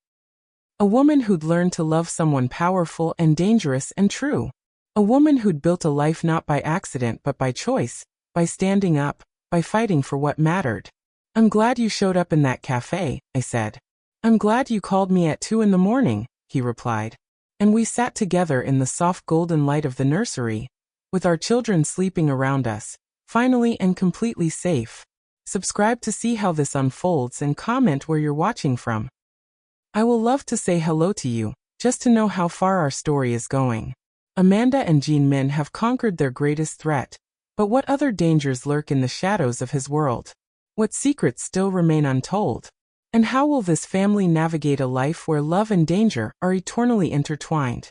A woman who'd learned to love someone powerful and dangerous and true. A woman who'd built a life not by accident but by choice, by standing up, by fighting for what mattered. I'm glad you showed up in that cafe, I said. I'm glad you called me at 2 a.m, he replied. And we sat together in the soft golden light of the nursery, with our children sleeping around us, finally and completely safe. Subscribe to see how this unfolds and comment where you're watching from. I will love to say hello to you, just to know how far our story is going. Amanda and Jean Min have conquered their greatest threat, but what other dangers lurk in the shadows of his world? What secrets still remain untold? And how will this family navigate a life where love and danger are eternally intertwined?